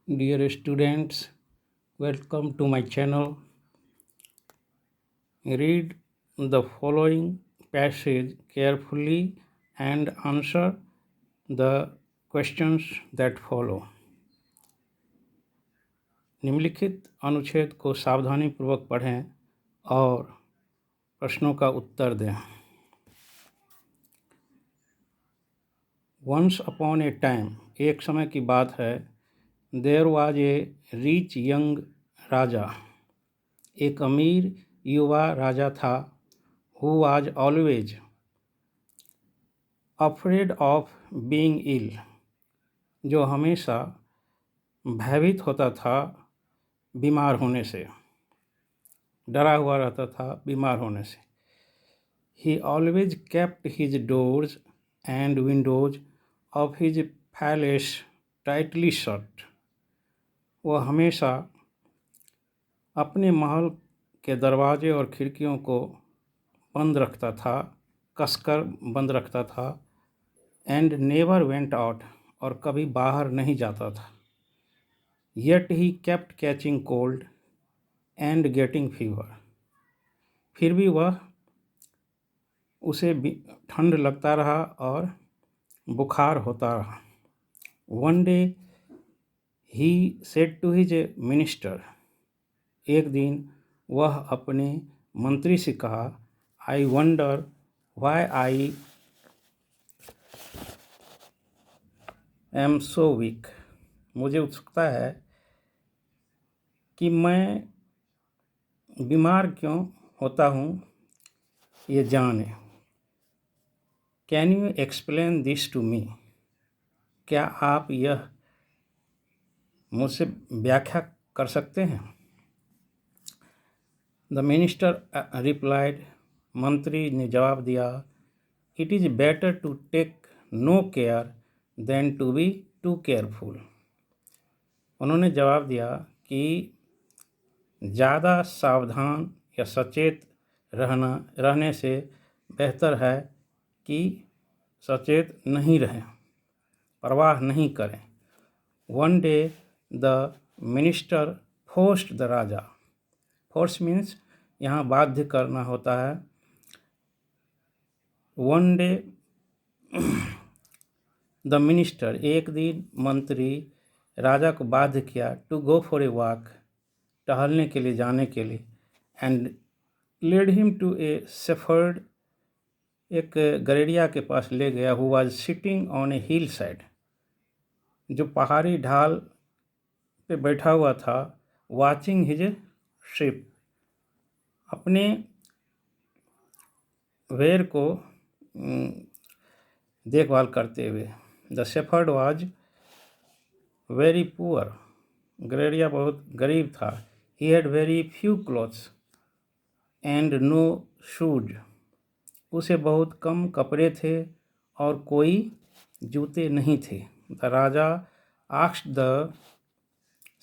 Dear students, welcome to my channel. Read the following passage carefully and answer the questions that follow. निम्नलिखित अनुच्छेद को सावधानीपूर्वक पढ़ें और प्रश्नों का उत्तर दें. Once upon a time, एक समय की बात है, there was a rich young राजा, एक अमीर युवा राजा था, who was always afraid of being ill, जो हमेशा भयभीत होता था बीमार होने से, डरा हुआ रहता था बीमार होने से. He always kept his doors and windows of his palace tightly shut. वह हमेशा अपने महल के दरवाजे और खिड़कियों को बंद रखता था, कसकर बंद रखता था. And never went out, और कभी बाहर नहीं जाता था. Yet he kept catching cold and getting fever. फिर भी उसे ठंड लगता रहा और बुखार होता रहा. One day he said to his minister, एक दिन वह अपने मंत्री से कहा, I wonder why I am so weak. मुझे उत्सुकता है कि मैं बीमार क्यों होता हूँ, ये जाने. Can you explain this to me? क्या आप यह मुझसे व्याख्या कर सकते हैं? The minister replied, मंत्री ने जवाब दिया, It is better to take no care than to be too careful. उन्होंने जवाब दिया कि ज़्यादा सावधान या सचेत रहने से बेहतर है कि सचेत नहीं रहें, परवाह नहीं करें. One day the minister forced the Raja. Force means यहाँ बाध्य करना होता है. One day the minister, एक दिन मंत्री राजा को बाध्य किया to go for a walk, टहलने के लिए, जाने के लिए. And led him to a shepherd, एक गड़ेड़िया के पास ले गया, who was sitting on a hillside, जो पहाड़ी ढाल पे बैठा हुआ था, watching his sheep, अपने भेड़ को देखभाल करते हुए. The shepherd was very poor, गड़ेड़िया बहुत गरीब था. He had very few clothes and no shoes, उसे बहुत कम कपड़े थे और कोई जूते नहीं थे. The Raja asked the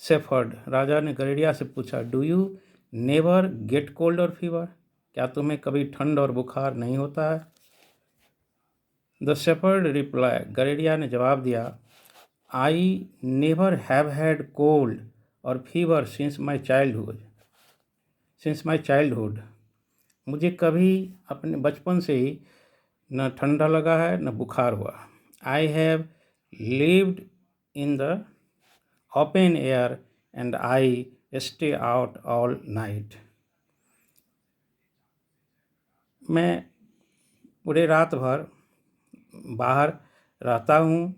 shepherd, राजा ने गड़ेड़िया से पूछा, Do you never get cold or fever? क्या तुम्हें कभी ठंड और बुखार नहीं होता है? The shepherd replied, गड़ेड़िया ने जवाब दिया, I never have had cold or fever since my childhood. मुझे कभी अपने बचपन से ही न ठंडा लगा है न बुखार हुआ. I have lived in the open air and I stay out all night. मैं पूरे रात भर बाहर रहता हूँ.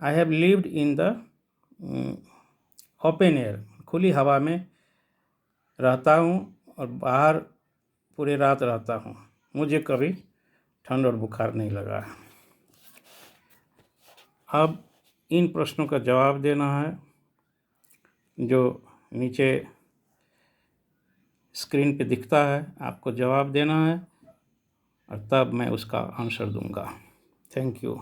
I have lived in the open air, खुली हवा में रहता हूँ और बाहर पूरे रात रहता हूँ. मुझे कभी ठंड और बुखार नहीं लगा. अब इन प्रश्नों का जवाब देना है जो नीचे स्क्रीन पे दिखता है. आपको जवाब देना है और तब मैं उसका आंसर दूंगा. Thank you.